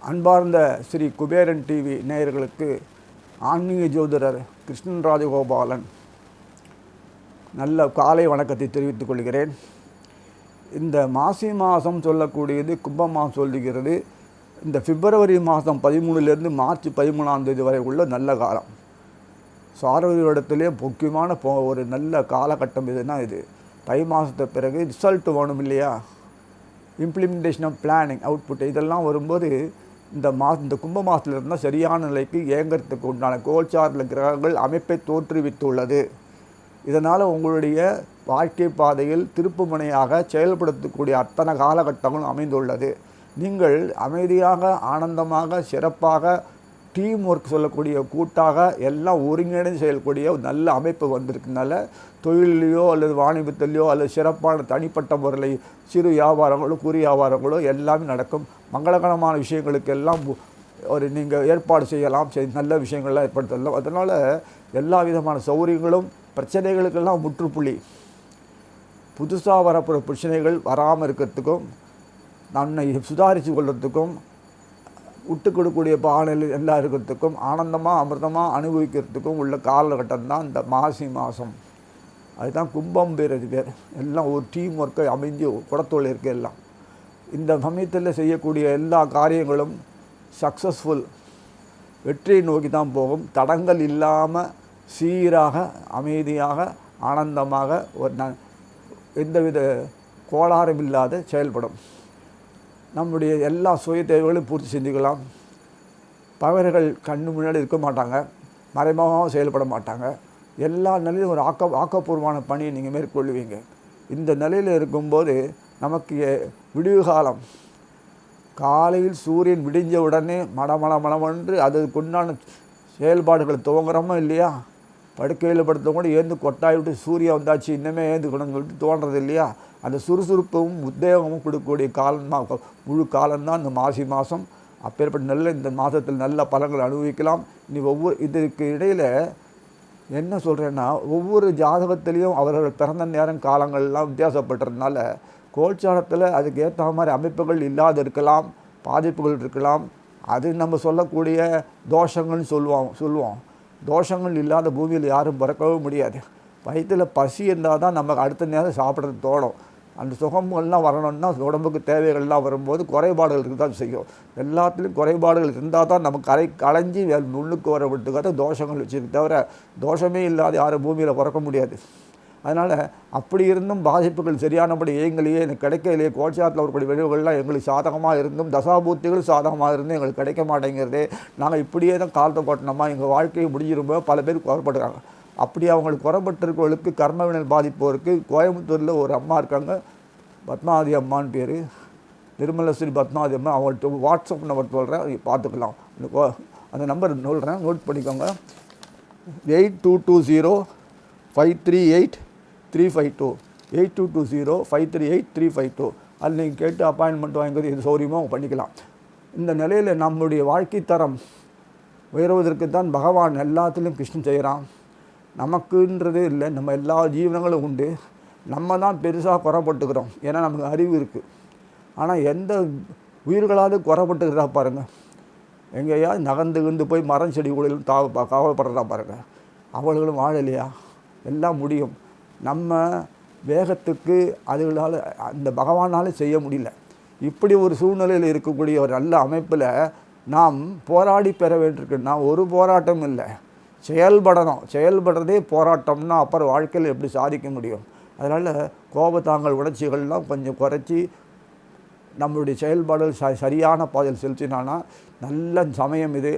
அன்பார்ந்த ஸ்ரீ குபேரன் டிவி நேயர்களுக்கு ஆன்மீக ஜோதிடர் கிருஷ்ணன் ராஜகோபாலன் நல்ல காலை வணக்கத்தை தெரிவித்துக் கொள்கிறேன். இந்த மாசி மாதம் சொல்லக்கூடியது கும்ப மாதம் சொல்லுகிறது. இந்த பிப்ரவரி மாதம் 13லேருந்து மார்ச் 13ஆம் தேதி வரை உள்ள நல்ல காலம். சாரவரிடத்திலே முக்கியமான ஒரு நல்ல காலகட்டம் இதுனா இது. தை மாதத்தை பிறகு ரிசல்ட் வேணும் இல்லையா, இம்ப்ளிமெண்டேஷன் ஆஃப் பிளானிங் அவுட்புட் இதெல்லாம் வரும்போது இந்த கும்ப மாதத்தில் இருந்தால் சரியான நிலைக்கு இயங்கிறதுக்கு உண்டான கோல்சாரில் கிரகங்கள் அமைப்பை தோற்றுவித்துள்ளது. இதனால் உங்களுடைய வாழ்க்கை பாதையில் திருப்புமுனையாக செயல்படுத்தக்கூடிய அத்தனை காலகட்டங்களும் அமைந்துள்ளது. நீங்கள் அமைதியாக ஆனந்தமாக சிறப்பாக டீம் ஒர்க் சொல்லக்கூடிய கூட்டாக எல்லாம் ஒருங்கிணைந்து செயல்கூடிய நல்ல அமைப்பு வந்திருக்குனால தொழிலையோ அல்லது வாணிபத்திலையோ அல்லது சிறப்பான தனிப்பட்ட முறையில் சிறு வியாபாரங்களோ குறு வியாபாரங்களோ எல்லாமே நடக்கும். மங்களகரமான விஷயங்களுக்கெல்லாம் நீங்கள் ஏற்பாடு செய்யலாம், நல்ல விஷயங்கள்லாம் ஏற்படுத்தலாம். அதனால் எல்லா விதமான சௌகரியங்களும் பிரச்சனைகளுக்கெல்லாம் முற்றுப்புள்ளி. புதுசாக வரப்போகிற பிரச்சனைகள் வராமல் இருக்கிறதுக்கும் நம்மை சுதாரித்து கொள்வதுக்கும் விட்டு கொடுக்கக்கூடிய பானையில் எல்லாம் இருக்கிறதுக்கும் ஆனந்தமாக அமிர்தமாக அனுபவிக்கிறதுக்கும் உள்ள காலகட்டம் தான் இந்த மாசி மாதம். அதுதான் கும்பம் பேர். அது பேர் எல்லாம் ஒரு டீம் ஒர்க்கை அமைஞ்சு குடத்தோல் இருக்க எல்லாம் இந்த சமயத்தில் செய்யக்கூடிய எல்லா காரியங்களும் சக்ஸஸ்ஃபுல் வெற்றியை நோக்கி தான் போகும். தடங்கள் இல்லாமல் சீராக அமைதியாக ஆனந்தமாக ஒரு எந்தவித கோளாறும் இல்லாத செயல்படும். நம்முடைய எல்லா சுய தேவைகளையும் பூர்த்தி செஞ்சுக்கலாம். பகைவர்கள் கண்ணு முன்னாடி இருக்க மாட்டாங்க, மறைமுகமாக செயல்பட மாட்டாங்க. எல்லா நிலையிலும் ஒரு ஆக்கப்பூர்வமான பணியை நீங்கள் மேற்கொள்வீங்க. இந்த நிலையில் இருக்கும்போது நமக்கு விடிவு காலம் காலையில் சூரியன் விடிஞ்ச உடனே மடமளவென்று அதுக்குண்டான செயல்பாடுகளை துவங்குறோமோ இல்லையா, படுக்கையில் படுத்தவங்க கூட ஏந்து கொட்டாய் விட்டு சூரியன் வந்தாச்சு இன்னமே ஏந்துக்கணும்னு சொல்லிட்டு தோன்றது இல்லையா, அந்த சுறுசுறுப்பும் உத்வேகமும் கொடுக்கக்கூடிய காலமாக முழு காலம்தான் இந்த மாசி மாதம். அப்பேற்பட்ட நல்ல இந்த மாதத்தில் நல்ல பலன்கள் அனுபவிக்கலாம். இனி இதற்கு இடையில் என்ன சொல்கிறேன்னா, ஒவ்வொரு ஜாதகத்திலையும் அவர்கள் பிறந்த நேரம் காலங்கள்லாம் வித்தியாசப்பட்டதுனால கோல்சாரத்தில் அதுக்கு ஏற்ற மாதிரி அமைப்புகள் இல்லாது இருக்கலாம், பாதிப்புகள் இருக்கலாம். அது நம்ம சொல்லக்கூடிய தோஷங்கள்னு சொல்லுவோம். தோஷங்கள் இல்லாத பூமியில் யாரும் பிறக்கவே முடியாது. வயிற்றில் பசி இருந்தால் தான் நமக்கு அடுத்த நேரம் சாப்பிட்றது தோணும். அந்த சுகங்கள்லாம் வரணும்னா உடம்புக்கு தேவைகள்லாம் வரும்போது குறைபாடுகள் இருக்க தான் செய்யும். எல்லாத்துலேயும் குறைபாடுகள் இருந்தால் தான் நமக்கு களைஞ்சி முன்னுக்கு வர விட்டுக்காத தோஷங்கள் வச்சுருக்கு. தவிர தோஷமே இல்லாத யாரும் பூமியில் பிறக்க முடியாது. அதனால் அப்படி இருந்தும் பாதிப்புகள் சரியானபடி எங்களையே எனக்கு கிடைக்கலையே, கோல்சாரத்தில் வரக்கூடிய விளைவுகள்லாம் எங்களுக்கு சாதகமாக இருந்தும் தசாபூர்த்திகள் சாதகமாக இருந்தும் எங்களுக்கு கிடைக்க மாட்டேங்கிறது. நாங்கள் இப்படியே தான் காலத்தை போட்டோமா, எங்கள் வாழ்க்கையை முடிஞ்சிரும்போது பல பேர் குறைப்படுறாங்க. அப்படி அவங்களுக்கு குறைபட்டிருக்கவர்களுக்கு கர்மவினல் பாதிப்போருக்கு கோயம்புத்தூரில் ஒரு அம்மா இருக்காங்க, பத்மாவதி அம்மான்னு பேர், நிர்மலஸ்ரீ பத்மாவதி அம்மா. அவங்கள்ட்ட வாட்ஸ்அப் நம்பர் சொல்கிறேன், பார்த்துக்கலாம். அந்த நம்பர் சொல்கிறேன், நோட் பண்ணிக்கோங்க. 8220-538-352 8220-538-352. அதில் நீங்கள் கேட்டு அப்பாயின்மெண்ட் வாங்குறது இது சௌரியமாக பண்ணிக்கலாம். இந்த நிலையில் நம்முடைய வாழ்க்கை தரம் உயர்வதற்கு தான் பகவான் எல்லாத்துலேயும் கிருஷ்ணன் செய்கிறான். நமக்குன்றது இல்லை, நம்ம எல்லா ஜீவனங்களும் உண்டு. நம்ம தான் பெருசாக குறைப்பட்டுக்கிறோம், ஏன்னா நமக்கு அறிவு இருக்குது. ஆனால் எந்த உயிர்களாவது குறைப்பட்டுக்கிறதா பாருங்கள். எங்கேயாவது நகர்ந்து போய் மரம் செடி கூடலும் காவல்படுறதா பாருங்கள். அவர்களும் வாழலையா, எல்லாம் முடியும். நம்ம வேகத்துக்கு அதுகளால் அந்த பகவானால் செய்ய முடியல. இப்படி ஒரு சூழ்நிலையில் இருக்கக்கூடிய ஒரு நல்ல அமைப்பில் நாம் போராடி பெற வேண்டியிருக்குன்னா ஒரு போராட்டம் இல்லை, செயல்படணும். செயல்படுறதே போராட்டம்னா அப்புறம் வாழ்க்கையில் எப்படி சாதிக்க முடியும்? அதனால் கோபத்தாங்கல் உணர்ச்சிகள்லாம் கொஞ்சம் குறைச்சி நம்மளுடைய செயல்பாடுகள் சரியான பாதையில் செலுத்தினான்னா நல்ல சமயம் இது.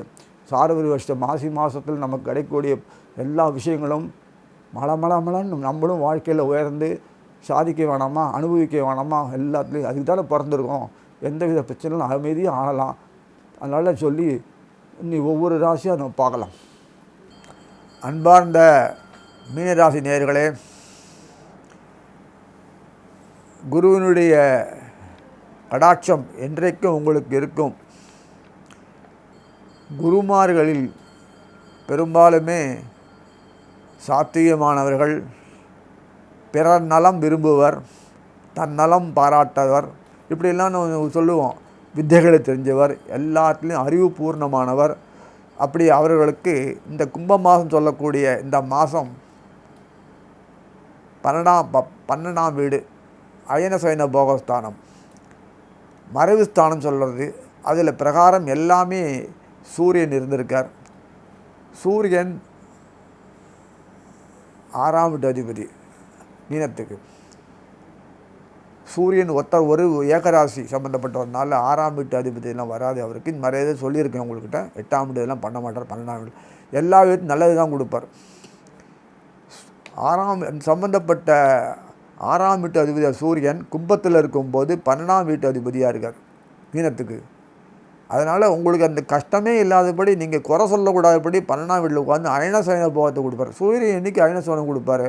சார்வரி வருஷம் மாசி மாதத்தில் நமக்கு கிடைக்கக்கூடிய எல்லா விஷயங்களும் மலமலன்னு நம்மளும் வாழ்க்கையில் உயர்ந்து சாதிக்க வேணாமா, அனுபவிக்க வேணாமா, எல்லாத்துலேயும் அதுக்கு தானே பிறந்திருக்கோம். எந்தவித பிரச்சனையும் அமைதியாக ஆளலாம். அதனால் சொல்லி இன்னி ஒவ்வொரு ராசியாக நம்ம பார்க்கலாம். அன்பார்ந்த மீனராசி நேயர்களே, குருவினுடைய கடாட்சம் என்றைக்கும் உங்களுக்கு இருக்கும். குருமார்களில் பெரும்பாலுமே சாத்தியமானவர்கள், பிறர் நலம் விரும்புவர், தன்னலம் பாராட்டவர், இப்படியெல்லாம் நம்ம சொல்லுவோம். வித்தைகளை தெரிஞ்சவர், எல்லாத்துலேயும் அறிவுபூர்ணமானவர். அப்படி அவர்களுக்கு இந்த கும்ப மாதம் சொல்லக்கூடிய இந்த மாதம் 12ஆம் வீடு அயனசயன போகஸ்தானம், மறைவு ஸ்தானம் சொல்கிறது. அதில் பிரகாரம் எல்லாமே சூரியன் இருந்திருக்கார். சூரியன் 6ஆம் வீட்டு அதிபதி மீனத்துக்கு. சூரியன் ஒரு ஏகராசி சம்மந்தப்பட்டவர்னால 6ஆம் வீட்டு அதிபதியெல்லாம் வராது அவருக்கு. இந்த மாதிரி எதாவது சொல்லியிருக்கேன் உங்கள்கிட்ட. 8ஆம் வீடு இதெல்லாம் பண்ண மாட்டார். 12ஆம் வீடு எல்லா வீட்டும் நல்லது தான் கொடுப்பார். சம்மந்தப்பட்ட 6ஆம் வீட்டு அதிபதியாக சூரியன் கும்பத்தில் இருக்கும்போது 12ஆம் வீட்டு அதிபதியாக இருக்கார் மீனத்துக்கு. அதனால் உங்களுக்கு அந்த கஷ்டமே இல்லாதபடி, நீங்கள் குறை சொல்லக்கூடாதபடி 12ஆம் வீட்டில் உட்காந்து அயனசயன போகத்தை கொடுப்பார். சூரியன் என்றைக்கு அயனசயனம் கொடுப்பார்?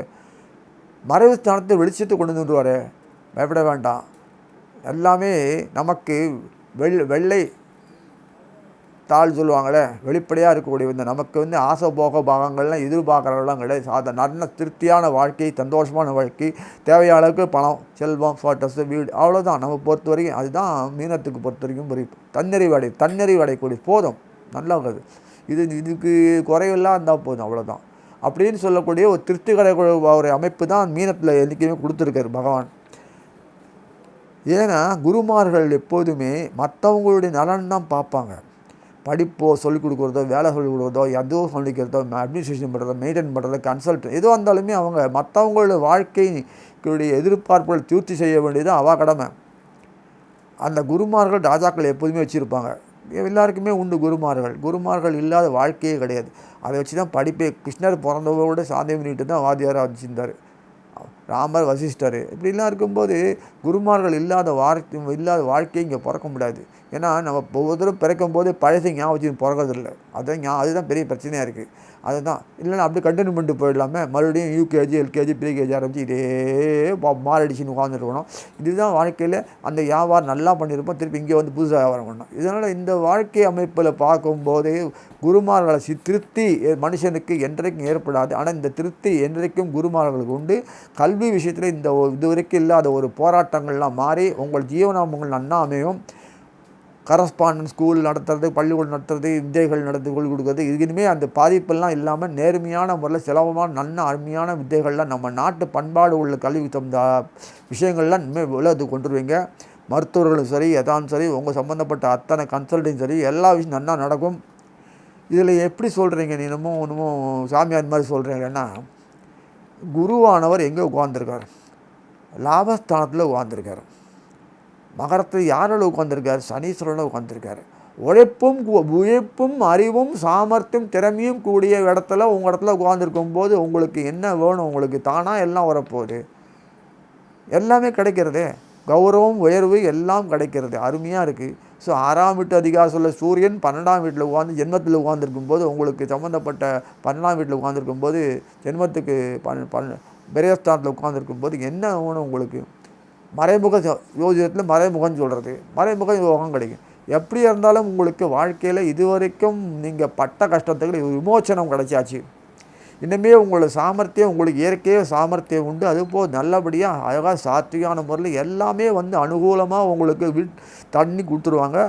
மறைவு ஸ்தானத்தை வெளிச்சத்தை கொண்டு வந்துடுவார். பயப்பட வேண்டாம். எல்லாமே நமக்கு வெள்ளை தாள் சொல்லுவாங்களே, வெளிப்படையாக இருக்கக்கூடிய இந்த நமக்கு ஆசை போக பாகங்கள்லாம் எதிர்பார்க்குறவெல்லாம் கிடையாது. நல்ல திருப்தியான வாழ்க்கை, சந்தோஷமான வாழ்க்கை, தேவையான அளவுக்கு பணம், செல்வம், ஃபோட்டோஸு, வீடு, அவ்வளோதான் நம்ம பொறுத்த வரைக்கும். அதுதான் மீனத்துக்கு பொறுத்த வரைக்கும் தன்னறிவு அடையக்கூடிய போதும், நல்லா இருக்குது. இதுக்கு குறைவெல்லாம் இருந்தால் போதும், அவ்வளோதான் அப்படின்னு சொல்லக்கூடிய ஒரு திருப்தி கிடைக்கக்கூடிய ஒரு அமைப்பு தான் மீனத்தில் என்றைக்குமே கொடுத்துருக்காரு பகவான். ஏன்னா குருமார்கள் எப்போதுமே மற்றவங்களுடைய நலன் தான் பார்ப்பாங்க. படிப்போ சொல்லிக் கொடுக்குறதோ, வேலை சொல்லிக் கொடுக்குறதோ, எதுவும் சொல்லிக்கிறதோ, அட்மினிஸ்ட்ரேஷன் பண்ணுறதோ, மெயின்டைன் பண்ணுறதோ, கன்சல்ட் எதுவாக இருந்தாலுமே அவங்க மற்றவங்களோட வாழ்க்கையுடைய எதிர்பார்ப்புகள் பூர்த்தி செய்ய வேண்டியது அவ கடமை. அந்த குருமார்கள் ராஜாக்கள் எப்போதுமே வச்சுருப்பாங்க. எல்லாருக்குமே உண்டு குருமார்கள் இல்லாத வாழ்க்கையே கிடையாது. அதை வச்சு தான் படிப்பே. கிருஷ்ணர் பிறந்தவோட சாந்திமணிட்டு தான் வாத்தியாராக வச்சுருந்தார். ராமர், வசிஷ்டர், இப்படிலாம் இருக்கும்போது குருமார்கள் இல்லாத வாழ்க்கையை இங்கே பிறக்க முடியாது. ஏன்னா நம்ம ஒவ்வொருத்தரும் பிறக்கும் போது பழசை ஞாபகம் வச்சு பிறக்கிறதில்ல. அதுதான் பெரிய பிரச்சனையாக இருக்குது. அதுதான் இல்லைன்னா அப்படி கண்டினியூ பண்ணிட்டு போயிடலாமே. மறுபடியும் யூகேஜி, எல்கேஜி, ப்ரீகேஜி ஆரம்பிச்சு இதே மாரடிச்சின்னு உட்காந்துருக்கணும். இதுதான் வாழ்க்கையில் அந்த வியாபாரம் நல்லா பண்ணியிருப்போம், திருப்பி இங்கே வந்து புதுசாக வியாபாரம் பண்ணணும். இதனால் இந்த வாழ்க்கை அமைப்பில் பார்க்கும்போதே குருமார்களை திருப்தி மனுஷனுக்கு என்றைக்கும் ஏற்படாது. ஆனால் இந்த திருப்தி என்றைக்கும் குருமார்களுக்கு உண்டு. கல்வி விஷயத்தில் இதுவரைக்கும் இல்லாத ஒரு போராட்டங்கள்லாம் மாறி உங்கள் ஜீவனாமங்கள் நன்னா அமையும். கரஸ்பாண்டன்ஸ் ஸ்கூல் நடத்துறது, பள்ளிக்கூடம் நடத்துறது, வித்தைகள் நடத்தி கொடுக்குறது, இதுக்குமே அந்த பாதிப்பெல்லாம் இல்லாமல் நேர்மையான முறையில் செலவமான அருமையான வித்தைகள்லாம் நம்ம நாட்டு பண்பாடு உள்ள கல்வி தகுந்த விஷயங்கள்லாம் இனிமேல் உலகத்துக்கு கொண்டுருவீங்க. மருத்துவர்களும் சரி, எதாலும் சரி, உங்கள் சம்மந்தப்பட்ட அத்தனை கன்சல்டிங் சரி, எல்லா விஷயம் நல்லா நடக்கும். இதில் எப்படி சொல்கிறீங்க, நீ இன்னமும் சாமியார் மாதிரி சொல்கிறீங்கன்னா, குருவானவர் எங்கே உட்கார்ந்துருக்கார்? லாபஸ்தானத்தில் உட்கார்ந்துருக்கார். மகரத்தில் யாரோட உட்கார்ந்துருக்கார்? சனீஸ்வரனோட உட்கார்ந்துருக்கார். உழைப்பும் அறிவும் சாமர்த்தியம் திறமையும் கூடிய இடத்துல உங்கள் இடத்துல உட்கார்ந்துருக்கும் போது உங்களுக்கு என்ன வேணும்? உங்களுக்கு தானாக எல்லாம் வரப்போகுது. எல்லாமே கிடைக்கிறது. கௌரவம், உயர்வு எல்லாம் கிடைக்கிறது. அருமையாக இருக்குது. ஸோ 6ஆம் வீட்டு அதிகாரம் சொல்ல சூரியன் 12ஆம் வீட்டில் உட்காந்து ஜென்மத்தில் உட்காந்துருக்கும் போது, உங்களுக்கு சம்மந்தப்பட்ட 12ஆம் வீட்டில் உட்காந்துருக்கும் போது, ஜென்மத்துக்கு பிரயஸ்தானத்தில் உட்காந்துருக்கும் போது என்ன வேணும் உங்களுக்கு? மறைமுக யோஜனத்தில் மறைமுகம்னு சொல்கிறது, மறைமுக யோகம் கிடைக்கும். எப்படி இருந்தாலும் உங்களுக்கு வாழ்க்கையில் இதுவரைக்கும் நீங்கள் பட்ட கஷ்டத்துக்கு விமோச்சனம் கிடைச்சாச்சு. இனிமே உங்களோட சாமர்த்தியம், உங்களுக்கு இயற்கையே சாமர்த்தியம் உண்டு. அதுபோல் நல்லபடியாக அழகாக சாத்விகான முறையில் எல்லாமே அனுகூலமாக உங்களுக்கு தண்ணி கொடுத்துருவாங்க.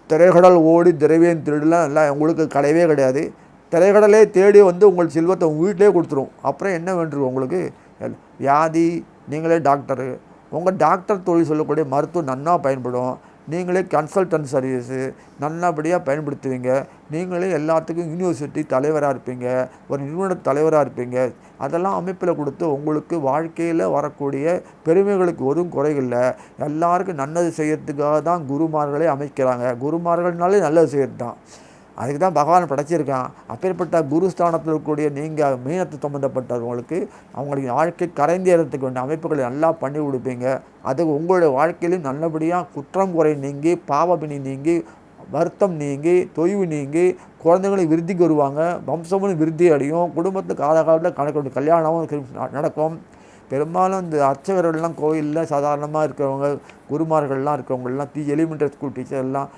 திரைக்கடல் ஓடி திரவியம் திருடலாம் எல்லாம் உங்களுக்கு கிடையவே கிடையாது. திரைக்கடலே தேடி உங்கள் செல்வத்தை உங்கள் வீட்டிலே கொடுத்துரும். அப்புறம் என்ன வேண்டிருக்கும் உங்களுக்கு? வியாதி, நீங்களே டாக்டரு, உங்கள் டாக்டர் தொழில் சொல்லக்கூடிய மருத்துவம் நன்னா பயன்படும். நீங்களே கன்சல்டன்ட் சர்வீஸு நல்லபடியாக பயன்படுத்துவீங்க. நீங்களே எல்லாத்துக்கும் யூனிவர்சிட்டி தலைவராக இருப்பீங்க, ஒரு நிறுவன தலைவராக இருப்பீங்க. அதெல்லாம் அமைப்பில் கொடுத்து உங்களுக்கு வாழ்க்கையில் வரக்கூடிய பெருமைகளுக்கு ஒரு குறையில்லை. எல்லாருக்கும் நல்லது செய்யறதுக்காக தான் குருமார்களே அமைக்கிறாங்க. குருமார்கள்னாலே நல்லது செய்யறது தான். அதுக்கு தான் பகவான் படைச்சிருக்கான். அப்பேற்பட்ட குருஸ்தானத்தில் இருக்கக்கூடிய நீங்கள் மீனத்து சம்மந்தப்பட்டவங்களுக்கு அவங்களுக்கு வாழ்க்கை கரைந்தேறதுக்கு வேண்டிய அமைப்புகளை நல்லா பண்ணி கொடுப்பீங்க. அதுக்கு உங்களுடைய வாழ்க்கையிலும் நல்லபடியாக குற்றம் குறை நீங்கி, பாவபினி நீங்கி, வருத்தம் நீங்கி, தொய்வு நீங்கி, குழந்தைங்களும் விருத்திக்கு வருவாங்க, வம்சமும் விருத்தி அடையும், குடும்பத்துக்கு காலகாலத்தில் கணக்கு கல்யாணமும் நடக்கும். பெரும்பாலும் இந்த அர்ச்சகர்கள்லாம் கோயிலில் சாதாரணமாக இருக்கிறவங்க, குருமார்கள்லாம் இருக்கிறவங்கலாம் எலிமெண்டரி ஸ்கூல் டீச்சர் எல்லாம்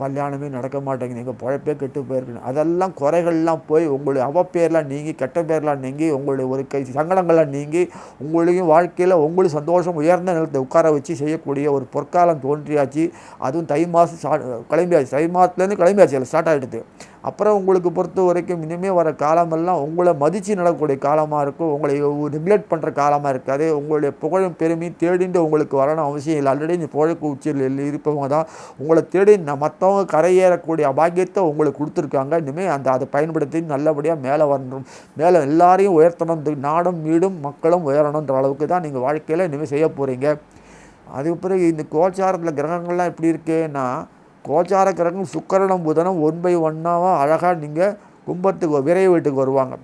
கல்யாணமே நடக்க மாட்டேங்குது, எங்கள் பழைப்பே கெட்டு போயிருக்குன்னு அதெல்லாம் குறைகள்லாம் போய் உங்களுடைய அவப்பேர்லாம் நீங்கி கெட்ட பேர்லாம் நீங்கி உங்களுடைய ஒரு சங்கடங்கள்லாம் நீங்கி உங்களையும் வாழ்க்கையில் உங்களுக்கு சந்தோஷம் உயர்ந்த நிலத்தை உட்கார வச்சு செய்யக்கூடிய ஒரு பொற்காலம் தோன்றியாச்சு. அதுவும் தை மாதம் கிளம்பியாச்சு, தை மாதத்துலேருந்து கிளம்பியாச்சு, அதில் ஸ்டார்ட் ஆகிடுது. அப்புறம் உங்களுக்கு பொறுத்த வரைக்கும் இனிமேல் வர காலமெல்லாம் உங்களை மதித்து நடக்கக்கூடிய காலமாக இருக்கும். உங்களை நெக்லெக்ட் பண்ணுற காலமாக இருக்காது. உங்களுடைய புகழும் பெருமையும் தேடிட்டு உங்களுக்கு வரணும் அவசியம் இல்லை. ஆல்ரெடி இந்த புகழுக்கு உச்சியில் இருப்பவங்க தான் உங்களை தேடி மற்றவங்க கரையேறக்கூடிய அபாக்கியத்தை உங்களுக்கு கொடுத்துருக்காங்க. இனிமேல் அதை பயன்படுத்தி நல்லபடியாக மேலே வரணும், மேலே எல்லாரையும் உயர்த்தணும், நாடும் வீடும் மக்களும் உயரணுன்ற அளவுக்கு தான் நீங்கள் வாழ்க்கையில் இனிமேல் செய்ய போகிறீங்க. அதுக்கு பிறகு இந்த கோச்சாரத்தில் கிரகங்கள்லாம் எப்படி இருக்குன்னா, கோச்சார கிரகம் சுக்கிரனும் புதனும் 1/1 அழகாக நீங்கள் கும்பத்துக்கு விரை வீட்டுக்கு வருவாங்க.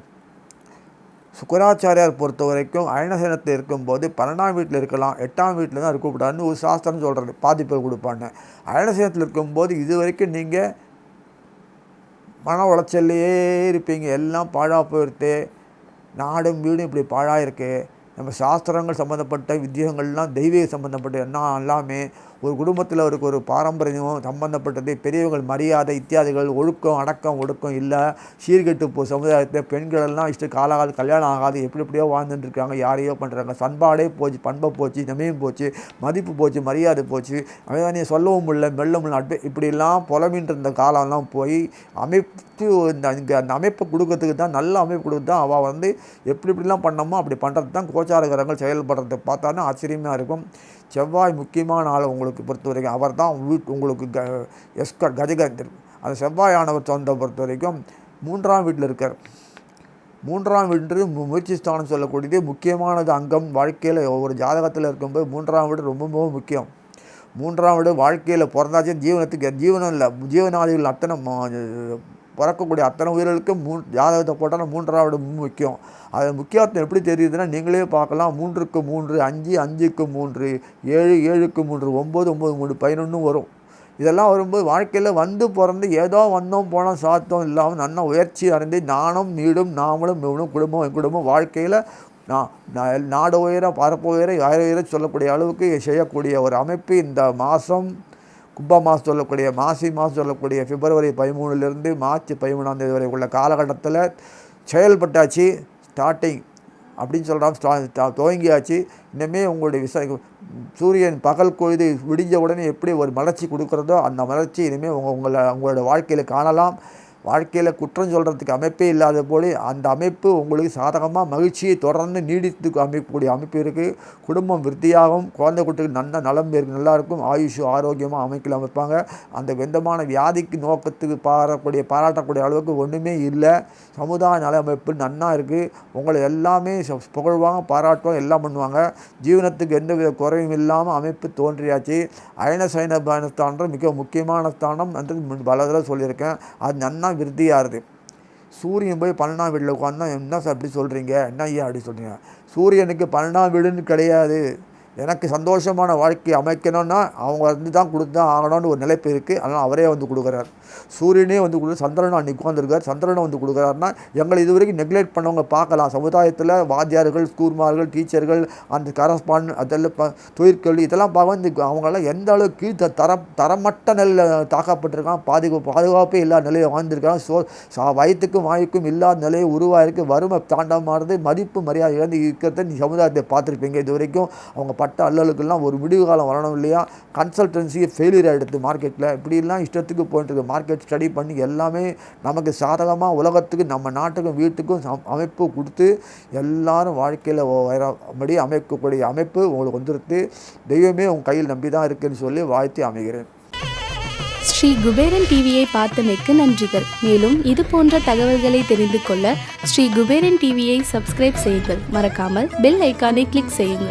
சுக்கராச்சாரியார் பொறுத்த வரைக்கும் அயனசேனத்தில் இருக்கும்போது 12ஆம் வீட்டில் இருக்கலாம், 8ஆம் வீட்டில் தான் இருக்கக்கூடாதுன்னு ஒரு சாஸ்திரம் சொல்கிறது, பாதிப்பை கொடுப்பான்னு. அயனசேனத்தில் இருக்கும்போது இது வரைக்கும் நீங்கள் மன உளைச்சல்லையே இருப்பீங்க. எல்லாம் பாழாக போயிடுது, நாடும் வீடும் இப்படி பாழாக இருக்குது. நம்ம சாஸ்திரங்கள் சம்மந்தப்பட்ட வித்தியங்கள்லாம் தெய்வீக சம்மந்தப்பட்ட எல்லாமே ஒரு குடும்பத்தில் ஒரு பாரம்பரியம் சம்பந்தப்பட்டது, பெரியவங்கள் மரியாதை இத்தியாதிகள், ஒழுக்கம் அடக்கம் ஒடுக்கம் இல்லை, சீர்கெட்டு சமுதாயத்தில் பெண்களெல்லாம் காலாகாது கல்யாணம் ஆகாது, எப்படியோ வாழ்ந்துட்டுருக்காங்க, யாரையோ பண்ணுறாங்க. பண்பாடே போச்சு, பண்பை போச்சு, நமையும் போச்சு, மதிப்பு போச்சு, மரியாதை போச்சு, அவன் சொல்லவும் முடியல மெல்ல முடியல, இப்படிலாம் புலமின்ற இந்த காலம்லாம் போய் அமைப்பு அந்த அமைப்பை கொடுக்கறதுக்கு தான், நல்ல அமைப்பு கொடுத்து தான் அவள் எப்படிலாம் பண்ணமோ அப்படி பண்ணுறது தான் கோச்சாரகரங்கள் செயல்படுறதை பார்த்தாலும் ஆச்சரியமாக இருக்கும். செவ்வாய் முக்கியமான ஆள் உங்களுக்கு பொறுத்த வரைக்கும், அவர் தான் உங்களுக்கு கஜகந்தர். அந்த செவ்வாயானவர் சொந்த பொறுத்த வரைக்கும் 3ஆம் வீட்டில் இருக்கார். 3ஆம் வீடு முயற்சி ஸ்தானம் சொல்லக்கூடியது முக்கியமானது அங்கம். வாழ்க்கையில் ஒரு ஜாதகத்தில் இருக்கும்போது 3ஆம் வீடு ரொம்ப முக்கியம். 3ஆம் வீடு வாழ்க்கையில் பிறந்தாச்சும் ஜீவனம் இல்லை, ஜீவனாதிகள் அத்தனை பிறக்கக்கூடிய அத்தனை உயிர்களுக்கும் ஜாதகத்தை போட்டால் 3ஆம் வீடு முக்கியம். அது முக்கியத்துவம் எப்படி தெரியுதுன்னா நீங்களே பார்க்கலாம். 3க்கு 3, 5, 5க்கு 3, 7, 7க்கு 3, 9, 9, 3, 11 வரும். இதெல்லாம் வரும்போது வாழ்க்கையில் பிறந்து ஏதோ வந்தோம் போனோம் சாத்தம் இல்லாமல் நல்லா உயர்ச்சி அடைந்து நானும் நீடும் நாமளும் இவனும் குடும்பம் வாழ்க்கையில் நாடு உயர பரப்பு உயர உயர சொல்லக்கூடிய அளவுக்கு செய்யக்கூடிய ஒரு அமைப்பு இந்த மாதம் கும்ப மாதம் சொல்லக்கூடிய மாசி மாதம் சொல்லக்கூடிய பிப்ரவரி 13லேருந்து மார்ச் 13ஆம் தேதி வரை உள்ள காலகட்டத்தில் செயல்பட்டாச்சு. ஸ்டார்டிங் அப்படின்னு சொல்கிறான், துவங்கியாச்சு. இனிமேல் உங்களுடைய சூரியன் பகல் கொய்து விடிஞ்ச உடனே எப்படி ஒரு மலர்ச்சி கொடுக்குறதோ அந்த மலர்ச்சி இனிமேல் உங்களோட வாழ்க்கையில் காணலாம். வாழ்க்கையில் குற்றம் சொல்கிறதுக்கு அமைப்பே இல்லாத போல அந்த அமைப்பு உங்களுக்கு சாதகமாக மகிழ்ச்சியை தொடர்ந்து நீடித்து அமைக்கக்கூடிய அமைப்பு இருக்குது. குடும்பம் விருத்தியாகவும், குழந்தை குட்டிக்கு நல்ல நலம் நல்லாயிருக்கும், ஆயுஷ் ஆரோக்கியமாக அமைப்பாங்க. அந்த விதமான வியாதிக்கு நோக்கத்துக்கு பாராட்டக்கூடிய அளவுக்கு ஒன்றுமே இல்லை. சமுதாய நல அமைப்பு நன்னா இருக்குது. உங்களை எல்லாமே புகழ்வாங்க, பாராட்டுவாங்க, எல்லாம் பண்ணுவாங்க. ஜீவனத்துக்கு எந்தவித குறையும் இல்லாமல் அமைப்பு தோன்றியாச்சு. அயன ஸ்தானம் மிக முக்கியமான ஸ்தானம் என்று பல தடவை சொல்லியிருக்கேன். அது நன்னா விருத்தியாகுது. சூரியன் போய் 12ஆம் வீட்டில் உட்காந்தா என்ன சார் அப்படி சொல்கிறீங்க, என்ன ஐயா அப்படி சொல்கிறீங்க? சூரியனுக்கு 12ஆம் வீடுன்னு கிடையாது. எனக்கு சந்தோஷமான வாழ்க்கை அமைக்கணும்னா அவங்க தான் கொடுத்து தான் ஆகணும்னு ஒரு நிலைப்பு இருக்குது. அதனால் அவரே கொடுக்குறார். சூரியனே கொடுக்குற, சந்திரனும் அன்றைக்கி உட்காந்துருக்கார், சந்திரனும் கொடுக்குறாருன்னா எங்களை இது வரைக்கும் நெக்லெக்ட் பண்ணவங்க பார்க்கலாம். சமுதாயத்தில் வாத்தியார்கள், ஸ்கூல்மார்கள், டீச்சர்கள், அந்த கரஸ்பாண்ட் அதெல்லாம் தொழிற்கல்வி இதெல்லாம் பார்க்க அவங்களாம் எந்த அளவுக்கு தரமட்ட நிலையில் தாக்கப்பட்டிருக்காங்க, பாதுகாப்பே இல்லாத நிலையை வாழ்ந்துருக்காங்க. வயிற்றுக்கும் வாய்க்கும் இல்லாத நிலையை உருவாயிருக்கு. வறுமை தாண்டமானது, மதிப்பு மரியாதை இழந்து இருக்கிறத நீ சமுதாயத்தை பார்த்துருப்பீங்க. இது வரைக்கும் அவங்க பட்ட அல்லலுக்கெல்லாம் ஒரு விடிவு காலம் வரணும் இல்லையா? கன்சல்டன்சி ஃபெயிலியர் ஆகிடுது மார்க்கெட்டில். இப்படிலாம் இஷ்டத்துக்கு போயிட்டுருக்கு. மார்க்கெட் ஸ்டடி பண்ணி எல்லாமே நமக்கு சாதகமாக உலகத்துக்கு நம்ம நாட்டுக்கும் வீட்டுக்கும் அமைப்பு கொடுத்து எல்லாரும் வாழ்க்கையில் வரபடி அமைக்கக்கூடிய அமைப்பு உங்களுக்கு வந்துடுது. தெய்வமே உங்கள் கையில் நம்பி தான் இருக்குன்னு சொல்லி வாழ்த்தி அமைகிறேன். ஸ்ரீ குபேரன் டிவியை பார்த்தமைக்கு நன்றிகள். மேலும் இது போன்ற தகவல்களை தெரிந்து கொள்ள ஸ்ரீ குபேரன் டிவியை சப்ஸ்கிரைப் செய்யுங்கள். மறக்காமல் பெல் ஐக்கானை கிளிக் செய்யுங்கள்.